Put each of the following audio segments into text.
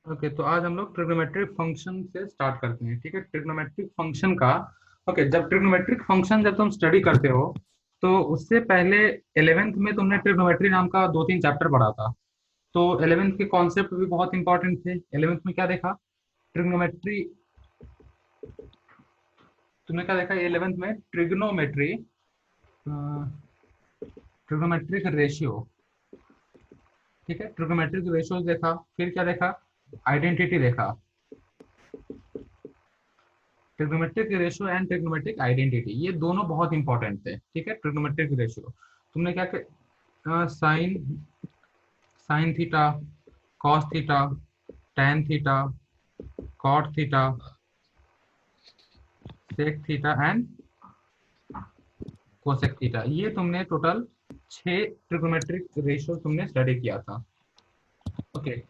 Okay, तो आज हम लोग ट्रिग्नोमेट्रिक फंक्शन से स्टार्ट करते हैं। ठीक है, ट्रिग्नोमेट्रिक फंक्शन का जब ट्रिग्नोमेट्रिक फंक्शन जब तुम स्टडी करते हो तो उससे पहले 11th में तुमने ट्रिग्नोमेट्री नाम का 2-3 चैप्टर पढ़ा था। तो 11th के कॉन्सेप्ट भी बहुत इंपॉर्टेंट थे। 11th में क्या देखा? ट्रिग्नोमेट्री। तुमने क्या देखा 11th में? Trigonometry, trigonometric ratio. ठीक है, ट्रिग्नोमेट्रिक रेशियो देखा। फिर क्या देखा? आइडेंटिटी देखा। Trigonometric ratio and trigonometric identity, ये दोनों बहुत इंपॉर्टेंट थे। ठीक है, ट्रिग्नोमेट्रिक रेशियो तुमने क्या sine sine theta, cos theta, tan theta, cot theta, sec theta and cosec theta, ये तुमने टोटल 6 ट्रिग्नोमेट्रिक रेशियो तुमने स्टडी किया था। ओके,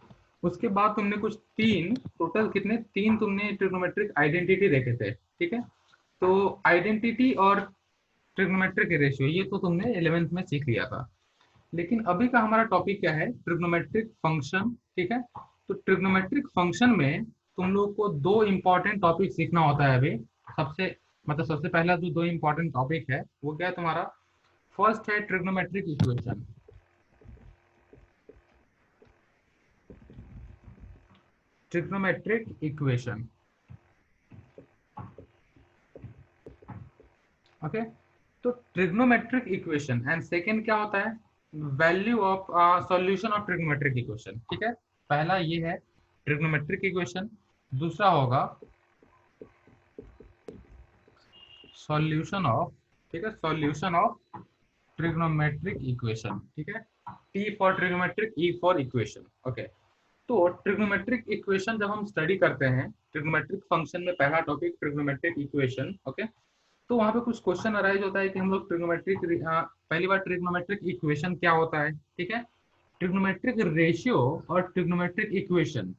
उसके बाद तुमने कुछ टोटल कितने 3 तुमने ट्रिग्नोमेट्रिक आइडेंटिटी देखे थे। ठीक है, तो आइडेंटिटी और ट्रिग्नोमेट्रिक रेशियो ये तो तुमने 11th में सीख लिया था। लेकिन अभी का हमारा टॉपिक क्या है? Trigonometric function. ठीक है, तो ट्रिग्नोमेट्रिक फंक्शन में तुम लोग को 2 इंपॉर्टेंट टॉपिक सीखना होता है अभी। सबसे पहला जो 2 इंपॉर्टेंट टॉपिक है वो क्या है तुम्हारा? फर्स्ट है trigonometric equation. Trigonometric equation, okay. तो ट्रिग्नोमेट्रिक इक्वेशन एंड सेकेंड क्या होता है? Value of solution of trigonometric equation. ठीक है, पहला ये है ट्रिग्नोमेट्रिक इक्वेशन, दूसरा होगा सॉल्यूशन ऑफ, ठीक है, सॉल्यूशन ऑफ ट्रिग्नोमेट्रिक इक्वेशन। ठीक है, T for trigonometric, E for equation. Okay, तो ट्रिग्नोमेट्रिक इक्वेशन जब हम स्टडी करते हैं, ट्रिग्नोमेट्रिक फंक्शन में पहला टॉपिक ट्रिग्नोमेट्रिक इक्वेशन। ओके, तो वहां पे कुछ क्वेश्चन अराइज होता है कि हम लोग पहली बार ट्रिग्नोमेट्रिक इक्वेशन क्या होता है। ठीक है, ट्रिग्नोमेट्रिक रेशियो और ट्रिग्नोमेट्रिक इक्वेशन,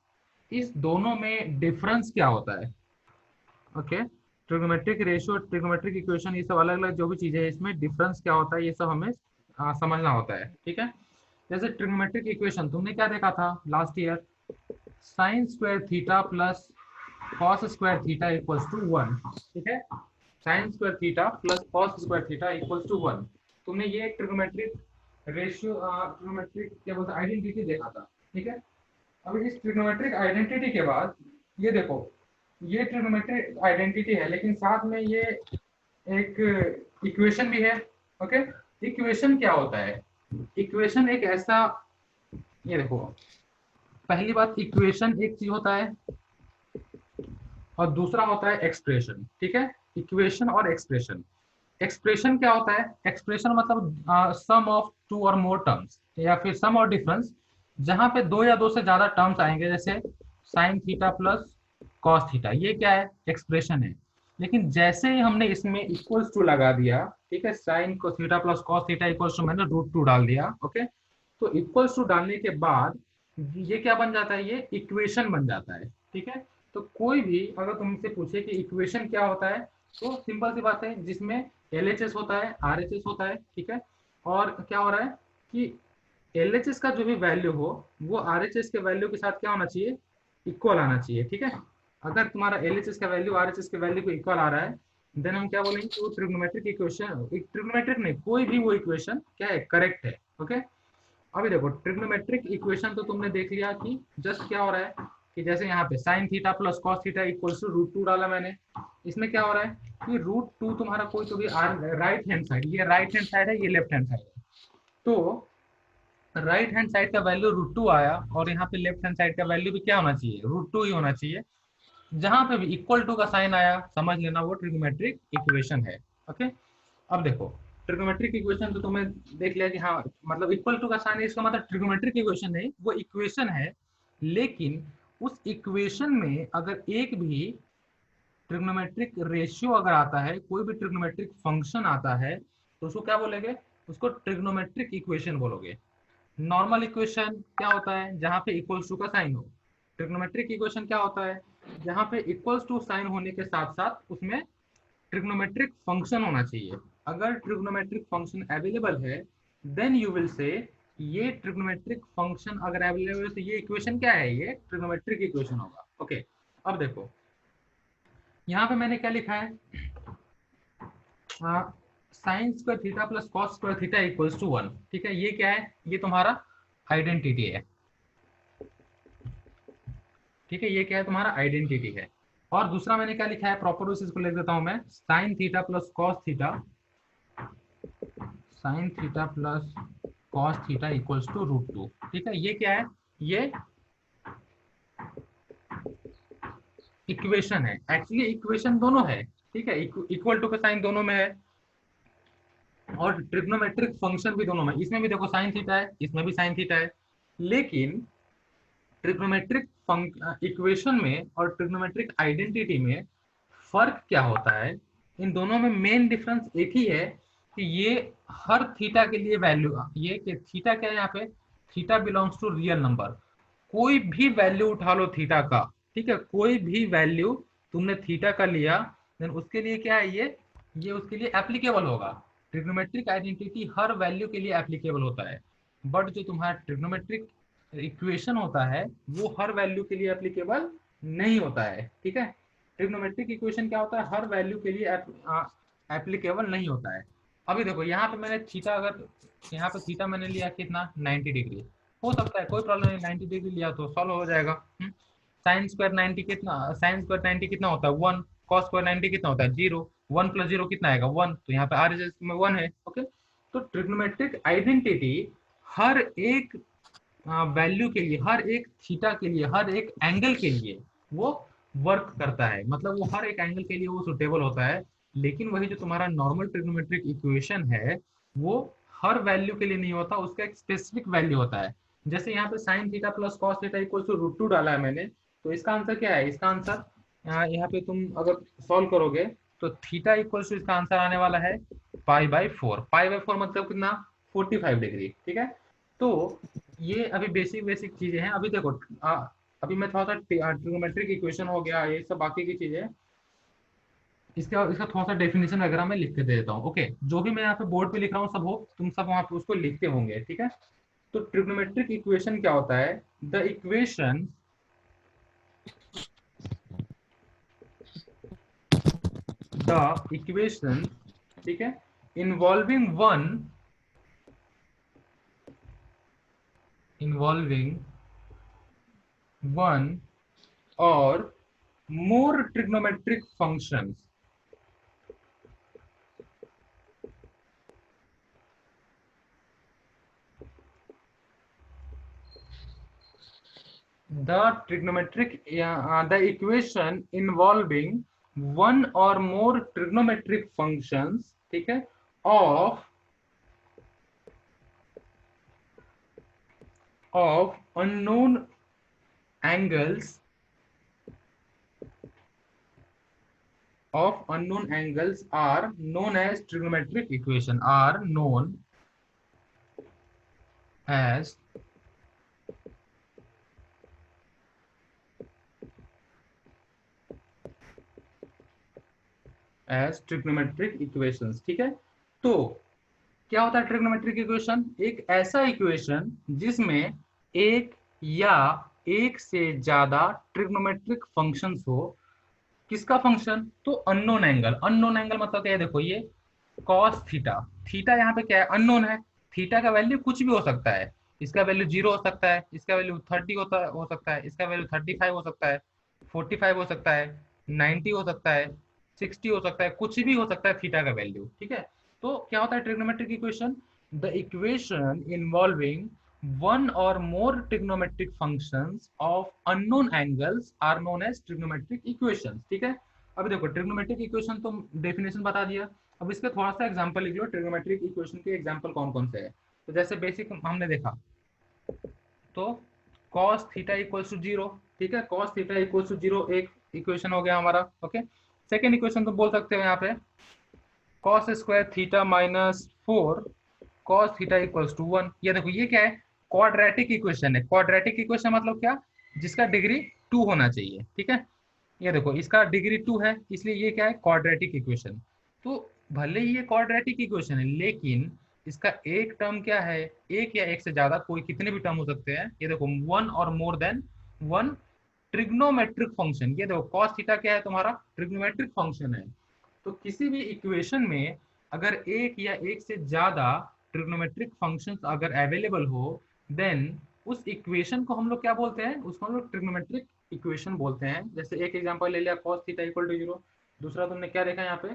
इस दोनों में डिफरेंस क्या होता है? Okay, trigonometric ratio, trigonometric equation, ये सब अलग अलग जो भी चीजें हैं, इसमें डिफरेंस क्या होता है ये सब हमें समझना होता है। ठीक है, जैसे ट्रिग्नोमेट्रिक इक्वेशन तुमने क्या देखा था last year? Sine square theta plus cos square theta equals to 1। ठीक है, sine square theta plus cos square theta equals to 1। तुमने ये ट्रिग्नोमेट्रिक रेशियो, ट्रिग्नोमेट्रिक क्या बोलते हैं, आइडेंटिटी देखा था। ठीक है, अब इस ट्रिग्नोमेट्रिक आइडेंटिटी के बाद ये देखो, ये ट्रिग्नोमेट्रिक आइडेंटिटी है लेकिन साथ में ये एक इक्वेशन भी है। ओके, इक्वेशन क्या होता है? इक्वेशन एक ऐसा, ये देखो, पहली बात, इक्वेशन एक चीज होता है और दूसरा होता है एक्सप्रेशन। ठीक है, इक्वेशन और एक्सप्रेशन। एक्सप्रेशन क्या होता है? एक्सप्रेशन मतलब सम ऑफ टू और मोर टर्म्स, या फिर सम और डिफरेंस, जहां पे 2 या 2 से ज्यादा टर्म्स आएंगे, जैसे sign theta plus cos theta, ये क्या है? एक्सप्रेशन है। लेकिन जैसे ही हमने इसमें इक्वल्स टू लगा दिया, ठीक है, साइन को theta plus cos theta equals to, मैंने √2 डाल दिया। ओके, तो इक्वल्स टू डालने के बाद ये क्या बन जाता है? ये इक्वेशन बन जाता है। ठीक है, तो कोई भी अगर तुमसे पूछे कि इक्वेशन क्या होता है, तो सिंपल सी बात है, जिसमें LHS होता है, RHS होता है। ठीक है, और क्या हो रहा है कि LHS का जो भी वैल्यू हो वो RHS के वैल्यू के साथ क्या होना चाहिए? इक्वल आना चाहिए। ठीक है, अगर तुम्हारा LHS का वैल्यू RHS के वैल्यू को इक्वल आ रहा है, देन हम क्या बोलेंगे कि वो ट्रिग्नोमेट्रिक इक्वेशन, ट्रिग्नोमेट्रिक नहीं, कोई भी वो इक्वेशन क्या है? करेक्ट है। ओके, अभी देखो, ट्रिग्नोमेट्रिक इक्वेशन तो तुमने देख लिया कि जस्ट क्या हो रहा है कि जैसे यहाँ पे sine theta plus cos theta equals to √2 डाला मैंने। इसमें क्या हो रहा है कि √2 तुम्हारा कोई तो भी राइट हैंड साइड, ये राइट हैंड साइड है, ये लेफ्ट हैंड साइड है। तो राइट हैंड साइड का वैल्यू √2 आया और यहाँ पे लेफ्ट हैंड साइड का वैल्यू भी क्या होना चाहिए? √2 ही होना चाहिए। जहां पे भी इक्वल टू का साइन आया, समझ लेना वो ट्रिग्नोमेट्रिक इक्वेशन है। ओके, अब देखो, ट्रिग्नोमेट्रिक इक्वेशन तो तुम्हें देख लिया कि हाँ, मतलब इक्वल टू का साइन है, इसका मतलब ट्रिग्नोमेट्रिक इक्वेशन नहीं, वो इक्वेशन है। लेकिन उस इक्वेशन में अगर एक भी ट्रिग्नोमेट्रिक रेशियो अगर आता है, कोई भी ट्रिग्नोमेट्रिक फंक्शन आता है, तो उसको क्या बोलेंगे? उसको ट्रिग्नोमेट्रिक इक्वेशन बोलोगे। नॉर्मल इक्वेशन क्या होता है? जहां पे इक्वल्स टू का साइन हो। ट्रिग्नोमेट्रिक इक्वेशन क्या होता है? जहां पे इक्वल्स टू साइन होने के साथ साथ उसमें ट्रिग्नोमेट्रिक फंक्शन होना चाहिए। अगर ट्रिग्नोमेट्रिक फंक्शन अवेलेबल है, देन यू विल से ये ट्रिग्नोमेट्रिक फंक्शन अगर अवेलेबल है तो ये इक्वेशन क्या है, ये ट्रिग्नोमेट्रिक इक्वेशन होगा। ओके, अब देखो यहाँ पे मैंने क्या लिखा है, sine square theta plus cos square theta equals to 1। ठीक है, ये क्या है, ये तुम्हारा आइडेंटिटी है। ठीक है, ये क्या है, तुम्हारा आइडेंटिटी है। और दूसरा मैंने क्या लिखा है, प्रॉपर उस इसको लिख देता हूं मैं, sine theta plus cos theta, sine theta plus cos theta equals to √2। ठीक है, ये क्या है, ये इक्वेशन है। एक्चुअली इक्वेशन दोनों है, ठीक है, इक्वल टू का साइन दोनों में है और ट्रिग्नोमेट्रिक फंक्शन भी दोनों में। इसमें भी देखो साइन थीटा है, इसमें भी साइन थीटा है, लेकिन ट्रिग्नोमेट्रिक इक्वेशन में और ट्रिग्नोमेट्रिक आइडेंटिटी में फर्क क्या होता है, इन दोनों में मेन डिफरेंस एक ही है कि ये हर थीटा के लिए वैल्यू, ये कि थीटा क्या है यहाँ पे, theta belongs to real number. कोई भी वैल्यू उठा लो थीटा का, ठीक है, कोई भी वैल्यू तुमने थीटा का लिया, देन उसके लिए क्या है, ये उसके लिए एप्लीकेबल होगा। ट्रिग्नोमेट्रिक आइडेंटिटी हर वैल्यू के लिए एप्लीकेबल होता है, बट जो तुम्हारा ट्रिग्नोमेट्रिक इक्वेशन होता है वो हर वैल्यू के लिए एप्लीकेबल नहीं होता है। ठीक है, ट्रिग्नोमेट्रिक इक्वेशन क्या होता है, हर वैल्यू के लिए एप्लीकेबल नहीं होता है। अभी देखो यहाँ पे मैंने थीटा, अगर यहाँ पे थीटा मैंने लिया कितना 90 डिग्री, हो सकता है कोई प्रॉब्लम नहीं, 90 डिग्री लिया तो सॉल्व हो जाएगा। साइन स्क्वायर 90 कितना, साइन स्क्वायर 90 कितना होता है 1, कॉस स्क्वायर 90 कितना होता है 0, 1 प्लस 0 कितना आएगा 1, तो यहाँ पे आर में 1 है। ओके, तो ट्रिग्नोमेट्रिक आइडेंटिटी हर एक वैल्यू के लिए, हर एक थीटा के लिए, हर एक एंगल के लिए वो वर्क करता है, मतलब वो हर एक एंगल के लिए वो सुटेबल होता है। लेकिन वही जो तुम्हारा नॉर्मल ट्रिग्नोमेट्रिक इक्वेशन है वो हर वैल्यू के लिए नहीं होता, उसका एक स्पेसिफिक वैल्यू होता है। जैसे यहाँ पे sine theta plus cos theta equal to √2 डाला है मैंने, तो इसका आंसर क्या है, इसका आंसर यहाँ पे तुम अगर सॉल्व करोगे तो थीटा इक्वल टू इसका आंसर आने वाला है π/4। π/4 मतलब कितना, 45 डिग्री। ठीक है, तो ये अभी बेसिक बेसिक चीजें हैं। अभी देखो अभी मैं थोड़ा सा ट्रिग्नोमेट्रिक इक्वेशन हो गया, ये सब बाकी की चीजें, इसका इसका थोड़ा सा डेफिनेशन वगैरह मैं लिख के दे देता हूँ। ओके, जो भी मैं यहाँ पे बोर्ड पे लिख रहा हूँ सब हो तुम सब वहां पे उसको लिखते होंगे। ठीक है, तो ट्रिग्नोमेट्रिक इक्वेशन क्या होता है, द इक्वेशन, ठीक है, इन्वॉल्विंग वन और more trigonometric functions, the equation involving one or more trigonometric functions, ठीक है, of unknown angles, are known as trigonometric equation, are known as trigonometric equations. ठीक है, तो क्या होता है ट्रिग्नोमेट्रिक इक्वेशन, एक ऐसा इक्वेशन जिसमें एक या एक से ज्यादा ट्रिग्नोमेट्रिक फंक्शंस हो। किसका फंक्शन, तो अननोन एंगल। अननोन एंगल मतलब क्या है, देखो ये कॉस थीटा, थीटा यहाँ पे क्या है, अननोन है। थीटा का वैल्यू कुछ भी हो सकता है, इसका वैल्यू 0 हो सकता है, इसका वैल्यू 30 हो सकता है, इसका वैल्यू 35 हो सकता है, 45 हो सकता है, 90 हो सकता है, 60 हो सकता है, कुछ भी हो सकता है थीटा का वैल्यू। ठीक है, तो क्या होता है trigonometric equation, the equation involving one or more trigonometric functions of unknown angles are known as trigonometric equations। ठीक है, अभी देखो ट्रिग्नोमेट्रिक इक्वेशन तो डेफिनेशन बता दिया, अब इसका थोड़ा सा एग्जांपल लिख लो, ट्रिग्नोमेट्रिक इक्वेशन के एग्जांपल कौन कौन से है। तो जैसे बेसिक हमने देखा, तो cos थीटा इक्वल्स टू 0, ठीक है, cos थीटा इक्वल्स टू 0 एक इक्वेशन हो गया हमारा। ओके, सेकेंड इक्वेशन तुम बोल सकते हो यहाँ पे cos square theta -4 cos theta equals to 1। ये देखो ये क्या है, क्वाड्रेटिक इक्वेशन है। क्वाड्रेटिक इक्वेशन मतलब क्या, जिसका डिग्री 2 होना चाहिए। ठीक है, ये देखो इसका डिग्री 2 है, इसलिए ये क्या है, क्वाड्रेटिक इक्वेशन। तो भले ही ये क्वाड्रेटिक इक्वेशन है, लेकिन इसका एक टर्म क्या है, एक या एक से ज्यादा, कोई कितने भी टर्म हो सकते हैं। ये देखो वन और more than one trigonometric function. ये देखो कॉस थीटा क्या है तुम्हारा, ट्रिग्नोमेट्रिक फंक्शन है। तो किसी भी इक्वेशन में अगर एक या एक से ज्यादा ट्रिग्नोमेट्रिक फंक्शंस अगर अवेलेबल हो, देन उस इक्वेशन को हम लोग क्या बोलते हैं, उसको हम लोग ट्रिग्नोमेट्रिक इक्वेशन बोलते हैं। जैसे एक एग्जांपल ले लिया cos थीटा इक्वल टू 0, दूसरा तुमने क्या देखा यहाँ पे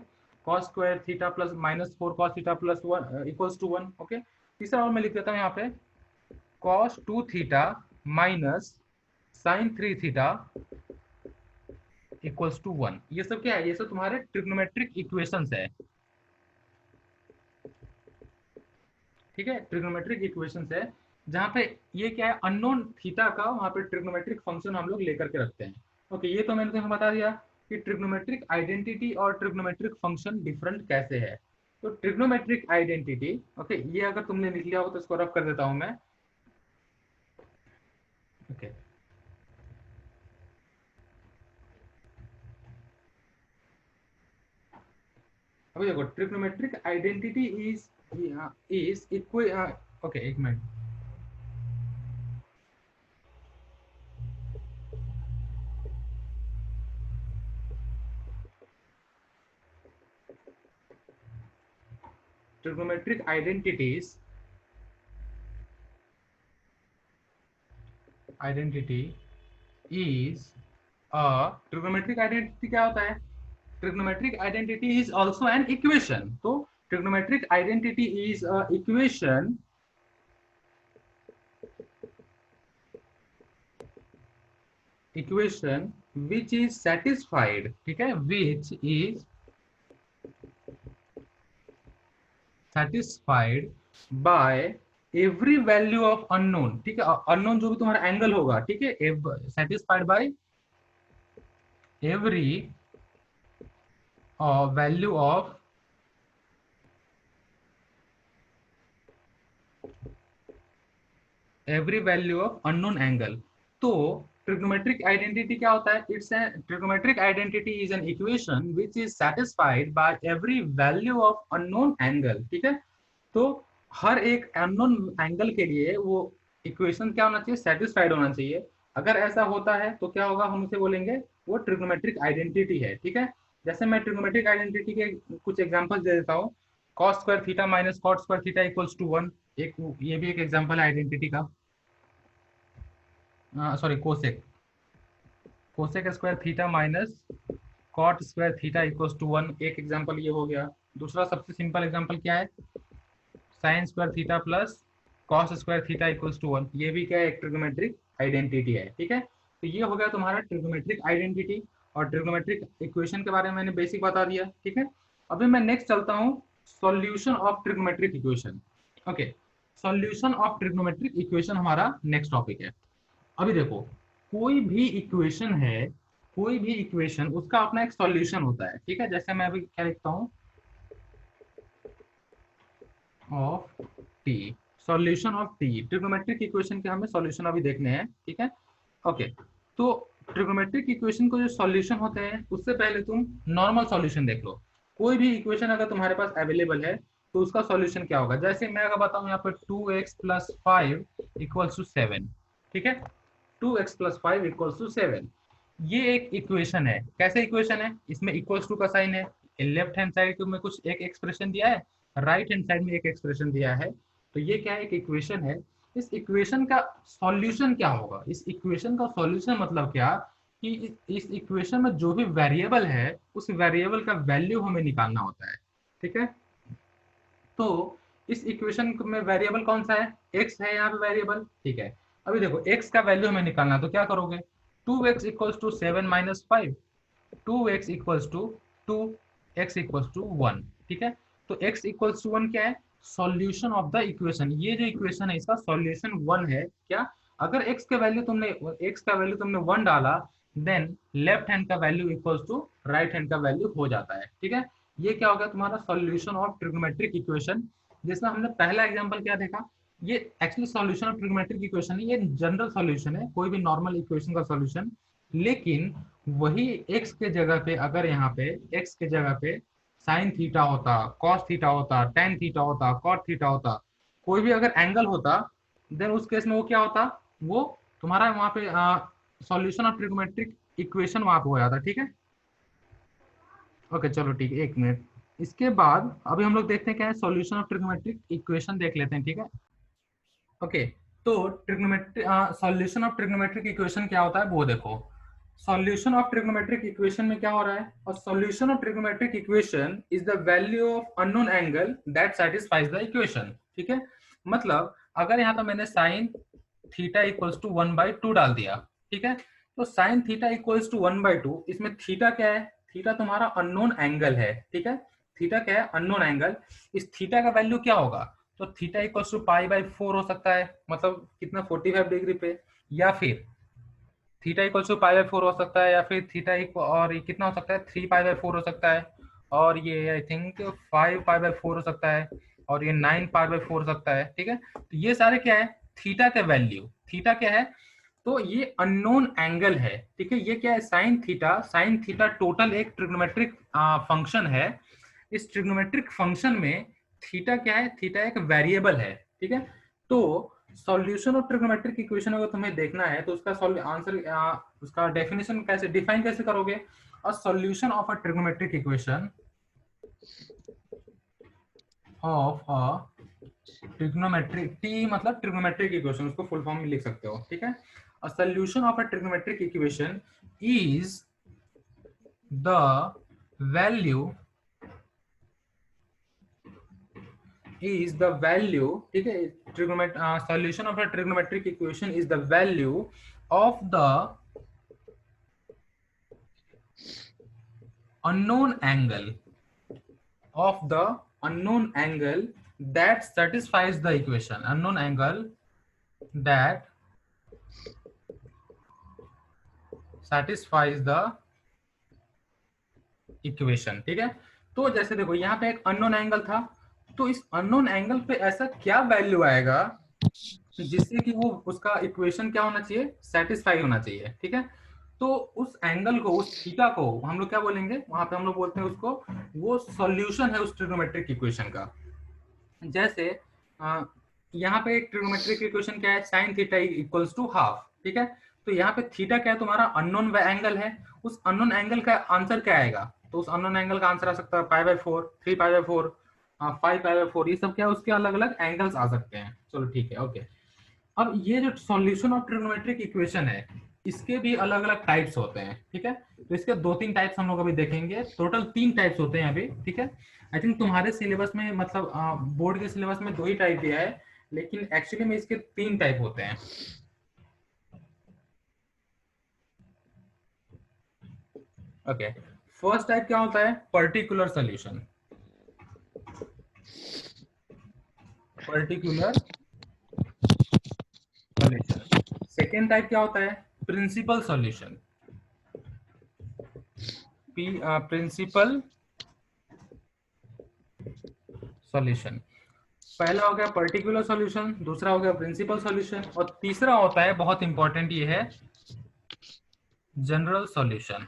cos square theta plus -4 cos theta plus 1 equals to 1। Okay, तीसरा और मैं लिख देता हूँ यहाँ पे cos 2 theta minus sin 3 theta equals to 1। ये सब क्या है, ये सब तुम्हारे ट्रिग्नोमेट्रिक इक्वेशंस है। ठीक है, ट्रिग्नोमेट्रिक इक्वेशंस है जहाँ पे ये क्या है, अननोन थीटा का वहाँ पे ट्रिग्नोमेट्रिक फंक्शन हम लोग लेकर के रखते हैं। ओके, ये तो मैंने तुम्हें बता दिया कि ट्रिग्नोमेट्रिक आइडेंटिटी और ट्रिग्नोमेट्रिक फंक्शन डिफरेंट कैसे है। तो ट्रिग्नोमेट्रिक आइडेंटिटी, ओके, ये अगर तुमने लिख लिया हो तो इसको रब कर देता हूं मैं। ओके, अभी देखो trigonometric identity is equal, okay एक minute, trigonometric identity is trigonometric identity क्या होता है, trigonometric identity is also an equation। तो trigonometric identity is a equation which is satisfied, ठीक है, which is satisfied by every value of unknown। ठीक है, unknown जो भी तुम्हारा एंगल होगा, ठीक है, satisfied by every value of unknown angle। तो ट्रिग्नोमेट्रिक आइडेंटिटी क्या होता है, it's trigonometric identity is an equation which is satisfied by every value of unknown angle. ठीक है, तो हर एक अननोन एंगल के लिए वो इक्वेशन क्या होना चाहिए, सेटिस्फाइड होना चाहिए। अगर ऐसा होता है तो क्या होगा, हम उसे बोलेंगे वो ट्रिग्नोमेट्रिक आइडेंटिटी है। ठीक है, जैसे मैं ट्रिग्नोमेट्रिक आइडेंटिटी के कुछ एग्जांपल दे देता हूँ। cos square theta minus cot square theta equals to 1, एक ये भी एक एग्जांपल है आइडेंटिटी का। Sorry, cosec square theta minus cot square theta equals to 1, एक एग्जांपल ये हो गया। दूसरा सबसे सिंपल एग्जांपल क्या है, sine square theta plus cos square theta equals to 1, ये भी क्या है, एक ट्रिग्नोमेट्रिक आइडेंटिटी है। ठीक है, तो ये हो गया तुम्हारा ट्रिग्नोमेट्रिक आइडेंटिटी और ट्रिग्नोमेट्रिक इक्वेशन के बारे में मैंने बेसिक बता दिया। ठीक है, अभी मैं नेक्स्ट चलता हूँ, solution of trigonometric equation. Okay, solution of trigonometric equation हमारा नेक्स्ट टॉपिक है। अभी देखो कोई भी इक्वेशन है, कोई भी इक्वेशन उसका अपना एक सॉल्यूशन होता है। ठीक है, जैसे मैं अभी क्या लिखता हूँ, of T, solution of T. Trigonometric equation के हमें सॉल्यूशन अभी देखने हैं। ठीक है, ओके, तो ट्रिग्नोमेट्रिक इक्वेशन को जो सॉल्यूशन होते हैं उससे पहले तुम नॉर्मल सॉल्यूशन देख लो। कोई भी इक्वेशन अगर तुम्हारे पास अवेलेबल है तो उसका सॉल्यूशन क्या होगा। जैसे मैं अगर बताऊं यहाँ पर 2x प्लस 5 इक्वल्स टू 7। ठीक है, 2x प्लस 5 इक्वल्स टू 7, ये एक इक्वेशन है। कैसे इक्वेशन है, इसमें इक्वल्स टू का साइन है, लेफ्ट हैंड साइड में कुछ एक एक्सप्रेशन दिया है, राइट हैंड साइड में एक एक्सप्रेशन दिया है। तो ये क्या है, एक इक्वेशन है। इस इक्वेशन का सॉल्यूशन क्या होगा, इस इक्वेशन का सॉल्यूशन मतलब क्या कि इस इक्वेशन में जो भी वेरिएबल है उस वेरिएबल का वैल्यू हमें निकालना होता है। ठीक है, तो इस इक्वेशन में वेरिएबल कौन सा है, x है यहाँ पे वेरिएबल। ठीक है, अभी देखो x का वैल्यू हमें निकालना, तो क्या करोगे, 2x equals to 7 minus 5, 2x equals to 2, x equals to 1। ठीक है, तो x इक्वल्स टू 1 क्या है, सॉल्यूशन ऑफ द इक्वेशन। ये जो इक्वेशन है इसका सॉल्यूशन 1 है। क्या, अगर x का वैल्यू तुमने 1 डाला, देन लेफ्ट हैंड का value equals to right hand का वैल्यू हो जाता है। ठीक है, ये क्या होगा तुम्हारा सॉल्यूशन ऑफ ट्रिग्नोमेट्रिक इक्वेशन। जिसमें हमने पहला एग्जांपल क्या देखा, ये actually solution of trigonometric equation है, ये जनरल सॉल्यूशन है, कोई भी नॉर्मल इक्वेशन का सॉल्यूशन। लेकिन वही x के जगह पे, अगर यहाँ पे x के जगह पे साइन थीटा होता, कॉस थीटा होता, टेन थीटा होता, कॉट थीटा होता, कोई भी अगर एंगल होता, देन उस केस में वो क्या होता, वो तुम्हारा वहां पे सॉल्यूशन ऑफ ट्रिग्नोमेट्रिक इक्वेशन वहां पे हो जाता। ठीक है, ओके चलो ठीक है, एक मिनट। इसके बाद अभी हम लोग देखते हैं क्या है, सॉल्यूशन ऑफ ट्रिग्नोमेट्रिक इक्वेशन देख लेते हैं। ठीक है, ओके। तो trigonometric solution of trigonometric equation क्या होता है वो देखो। सॉल्यूशन ऑफ ट्रिग्नोमेट्रिक इक्वेशन में क्या हो रहा है, और solution of trigonometric equation is the value of unknown angle that satisfies the equation. ठीक है, मतलब अगर यहाँ पे मैंने साइन थीटा इक्वल्स टू 1/2 डाल दिया, ठीक है, तो साइन थीटा इक्वल्स टू 1/2, इसमें थीटा क्या है, थीटा तुम्हारा अननोन एंगल है। ठीक है, थीटा क्या है, अननोन एंगल। इस थीटा का वैल्यू क्या होगा, तो थीटा इक्वल्स टू पाई/4 हो सकता है, मतलब कितना 45 डिग्री पे, या फिर थीटा इक्वल्स टू पाई/4 हो सकता है, या फिर थीटा इक्वल, और ये कितना हो सकता है, 3 पाई/4 हो सकता है, और ये आई थिंक 5 पाई/4 हो सकता है, और ये 9 पाई/4 हो सकता है। ठीक है, तो ये सारे क्या है, थीटा के वैल्यू, थीटा क्या है, तो ये अननोन एंगल है। ठीक है, ये क्या है, sine theta, sine theta total एक ट्रिग्नोमेट्रिक फंक्शन है। इस ट्रिग्नोमेट्रिक फंक्शन में थीटा क्या है, थीटा एक वेरिएबल है। ठीक है, तो सॉल्यूशन ऑफ ट्रिग्नोमेट्रिक इक्वेशन अगर तुम्हें देखना है तो उसका आंसर, उसका डेफिनेशन कैसे डिफाइन कैसे करोगे, a solution of a trigonometric equation of a trigonometric, T मतलब ट्रिग्नोमेट्रिक इक्वेशन, उसको फुल फॉर्म में लिख सकते हो। ठीक है, a solution of a trigonometric equation is the value, is the value, ठीक है, trigonometric solution of a trigonometric equation is the value of the unknown angle, of the unknown angle that satisfies the equation, unknown angle that satisfies the equation। ठीक है, तो जैसे देखो यहाँ पे एक अननोन एंगल था, तो इस अननोन एंगल पे ऐसा क्या वैल्यू आएगा जिससे कि वो उसका इक्वेशन क्या होना चाहिए, सेटिस्फाई होना चाहिए। ठीक है, तो उस एंगल को, उस थीटा को हम लोग क्या बोलेंगे, वहां पे हम लोग बोलते हैं उसको, वो सॉल्यूशन है उस ट्रिग्नोमेट्रिक इक्वेशन का। जैसे यहाँ पे एक ट्रिग्नोमेट्रिक इक्वेशन क्या है, sine theta equals to half. ठीक है, तो यहाँ पे थीटा क्या है, तुम्हारा अननोन एंगल है। उस अननोन एंगल का आंसर क्या आएगा, तो उस अननोन एंगल का आंसर आ सकता है पाई/4, 3 पाई/4, 5 पाई/4, ये सब क्या है, उसके अलग अलग एंगल्स आ सकते हैं। चलो ठीक है, ओके। अब ये जो सॉल्यूशन ऑफ ट्रिग्नोमेट्रिक इक्वेशन है, इसके भी अलग अलग टाइप्स होते हैं। ठीक है, तो इसके 2-3 टाइप्स हम लोग अभी देखेंगे, टोटल 3 टाइप्स होते हैं अभी। ठीक है, आई थिंक तुम्हारे सिलेबस में, मतलब बोर्ड के सिलेबस में 2 ही टाइप दिया है, लेकिन एक्चुअली में इसके 3 टाइप होते हैं। ओके, फर्स्ट टाइप क्या होता है, particular solution, particular solution. Second type क्या होता है, प्रिंसिपल सोल्यूशन, प्रिंसिपल सॉल्यूशन। पहला हो गया पर्टिकुलर सॉल्यूशन, दूसरा हो गया प्रिंसिपल सॉल्यूशन, और तीसरा होता है, बहुत इंपॉर्टेंट ये है, जनरल सॉल्यूशन।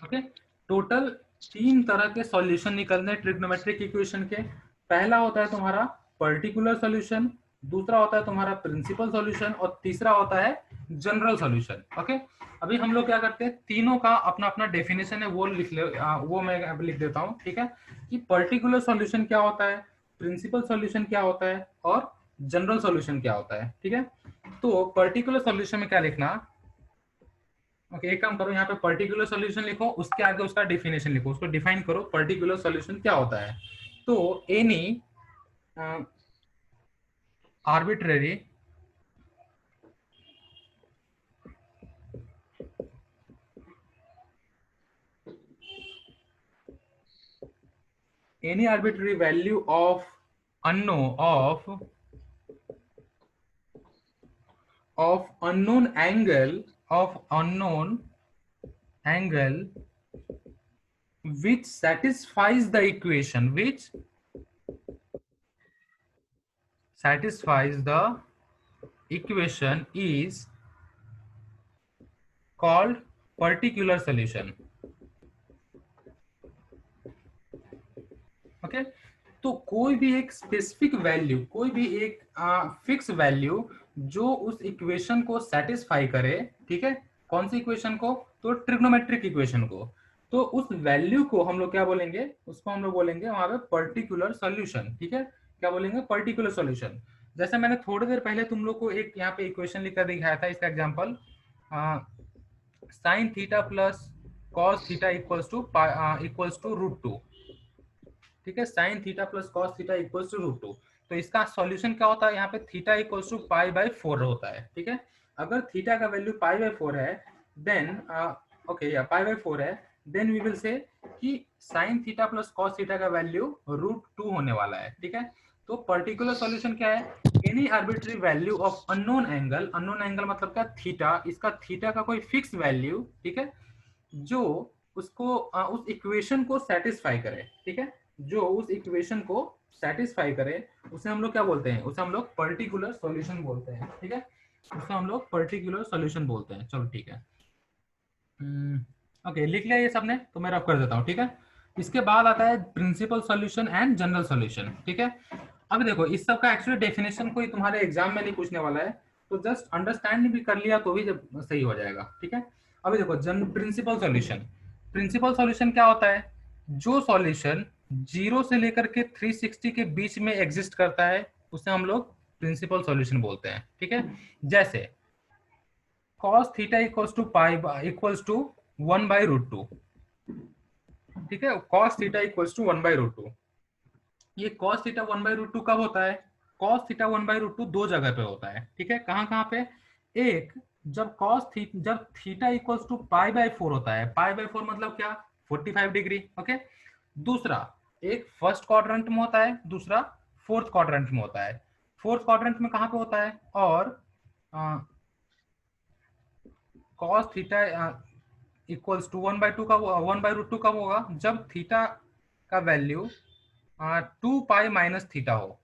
ओके, टोटल 3 तरह के सॉल्यूशन निकलने ट्रिग्नोमेट्रिक इक्वेशन के। पहला होता है तुम्हारा पर्टिकुलर सॉल्यूशन, दूसरा होता है तुम्हारा प्रिंसिपल सॉल्यूशन, और तीसरा होता है जनरल सॉल्यूशन। ओके, अभी हम लोग क्या करते हैं, तीनों का अपना अपना डेफिनेशन है, वो लिख ले, वो मैं लिख देता हूँ। ठीक है, कि पर्टिकुलर सॉल्यूशन क्या होता है, प्रिंसिपल सॉल्यूशन क्या होता है, और जनरल सॉल्यूशन क्या होता है। ठीक है, तो पर्टिकुलर सॉल्यूशन में क्या लिखना, ओके, एक काम करो, यहाँ पे पर्टिकुलर सॉल्यूशन लिखो, उसके आगे उसका डेफिनेशन लिखो, उसको डिफाइन करो, पर्टिकुलर सॉल्यूशन क्या होता है। तो any arbitrary any arbitrary value of unknown of unknown angle, of unknown angle which satisfies the equation, which satisfies the equation is called particular solution, okay. तो कोई भी एक स्पेसिफिक वैल्यू, कोई भी एक फिक्स वैल्यू जो उस इक्वेशन को सेटिस्फाई करे, ठीक है, कौन सी इक्वेशन को, तो ट्रिग्नोमेट्रिक इक्वेशन को, तो उस वैल्यू को हम लोग क्या बोलेंगे, उसको हम लोग बोलेंगे वहां पे पर्टिकुलर सॉल्यूशन, ठीक है, क्या बोलेंगे, पर्टिकुलर सॉल्यूशन। जैसे मैंने थोड़ी देर पहले तुम लोग को एक यहाँ पे इक्वेशन लिखकर दिखाया था, इसका example sine theta plus cos theta equals to √2, ठीक है, sine theta plus cos theta equals to √2। तो इसका सॉल्यूशन क्या होता है, यहाँ पे थीटा इक्वल्स टू π/4 होता है, ठीक है। अगर थीटा का वैल्यू π/4 है, देन ओके या π/4 है, देन वी विल से कि sign theta plus cos theta का वैल्यू √2 होने वाला है, ठीक है। तो पर्टिकुलर सॉल्यूशन क्या है, any arbitrary value of unknown angle, unknown angle मतलब क्या, थीटा, इसका थीटा का कोई फिक्स वैल्यू, ठीक है, जो उसको उस इक्वेशन को सेटिस्फाई करे, ठीक है, जो उस इक्वेशन को सेटिस्फाई करे, उसे हम लोग क्या बोलते हैं, उसे हम लोग पर्टिकुलर सॉल्यूशन बोलते हैं, ठीक है, उसे हम लोग पर्टिकुलर सॉल्यूशन बोलते हैं। चलो ठीक है, ओके, लिख लिया ये सबने, तो मैं रफ कर देता हूँ, ठीक है। इसके बाद आता है principal solution and general solution, ठीक है। अब देखो इस सब का एक्चुअली डेफिनेशन कोई तुम्हारे एग्जाम में नहीं पूछने वाला है, तो जस्ट अंडरस्टैंड भी कर लिया तो भी जब सही हो जाएगा, ठीक है। अभी देखो प्रिंसिपल सॉल्यूशन, प्रिंसिपल सॉल्यूशन क्या होता है, जो सॉल्यूशन 0 से लेकर के 360 के बीच में एग्जिस्ट करता है उसे हम लोग प्रिंसिपल सॉल्यूशन बोलते हैं, ठीक है। जैसे cos थीटा इक्वल्स टू 1/√2, ठीक है, cos थीटा इक्वल्स टू 1/√2। ये cos थीटा 1/√2 कब होता है, cos थीटा 1/√2 दो जगह पे होता है, ठीक है, कहाँ कहाँ पे, एक जब जब थीटा इक्वल्स टू π/4 होता है, π/4 मतलब क्या, 45 डिग्री, ओके। दूसरा एक फर्स्ट क्वाड्रेंट में होता है, दूसरा फोर्थ क्वाड्रेंट में होता है। फोर्थ क्वाड्रेंट में कहाँ पे होता है, और cos थीटा इक्वल्स टू 1/2 का 1/√2 कब होगा, जब थीटा का वैल्यू 2π माइनस थीटा हो,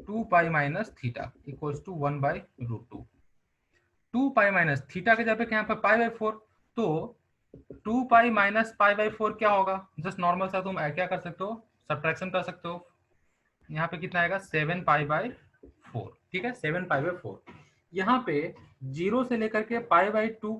2π minus theta equals to 1/√2। 2π minus theta के जगह पे यहाँ पे π/4, तो 2π माइनस π/4 क्या होगा, जस्ट नॉर्मल सा तुम क्या कर सकते हो, सब्ट्रैक्शन कर सकते हो। यहाँ पे कितना आएगा, 7π/4, ठीक है, 7π/4। यहाँ पे 0 से लेकर के π/2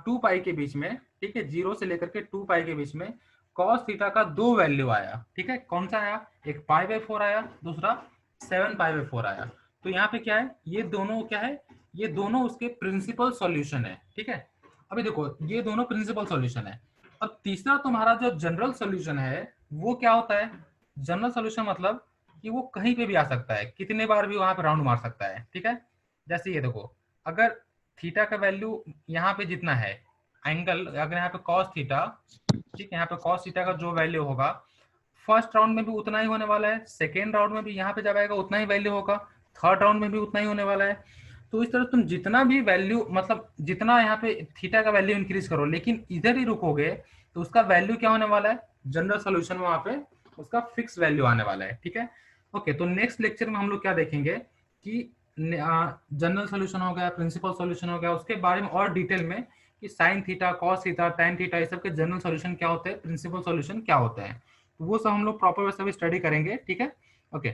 2π के बीच में, ठीक है, 0 से लेकर के 2π के बीच में cos थीटा का दो वैल्यू आया, ठीक है, कौन सा आया, एक π/4 आया, दूसरा 7π/4 आया। तो यहाँ पे क्या है, ये दोनों क्या है, ये दोनों उसके प्रिंसिपल सॉल्यूशन है, ठीक है। अभी देखो ये दोनों प्रिंसिपल सॉल्यूशन है। अब तीसरा तुम्हारा जो जनरल सॉल्यूशन है वो क्या होता है, जनरल सॉल्यूशन मतलब कि वो कहीं पे भी आ सकता है, कितने बार भी वहां पे राउंड मार सकता है, ठीक है। जैसे ये देखो, अगर थीटा का वैल्यू यहाँ पे जितना है, एंगल अगर यहाँ पे cos थीटा, ठीक है, यहाँ पे cos थीटा का जो वैल्यू होगा फर्स्ट राउंड में भी उतना ही होने वाला है, सेकेंड राउंड में भी यहाँ पे जब आएगा उतना ही वैल्यू होगा, थर्ड राउंड में भी उतना ही होने वाला है। तो इस तरह तुम जितना भी वैल्यू मतलब जितना यहाँ पे थीटा का वैल्यू इंक्रीज करो लेकिन इधर ही रुकोगे तो उसका वैल्यू क्या होने वाला है, जनरल सोल्यूशन में वहां पे उसका फिक्स वैल्यू आने वाला है, ठीक है। ओके, तो नेक्स्ट लेक्चर में हम लोग क्या देखेंगे कि जनरल सोल्यूशन हो गया, प्रिंसिपल सोल्यूशन हो गया, उसके बारे में और डिटेल में कि sign theta, cos theta, tan theta, ये सब के जनरल सोल्यूशन क्या होते हैं, प्रिंसिपल सोल्यूशन क्या होते हैं, तो वो सब हम लोग प्रॉपर वैसे भी स्टडी करेंगे, ठीक है। ओके।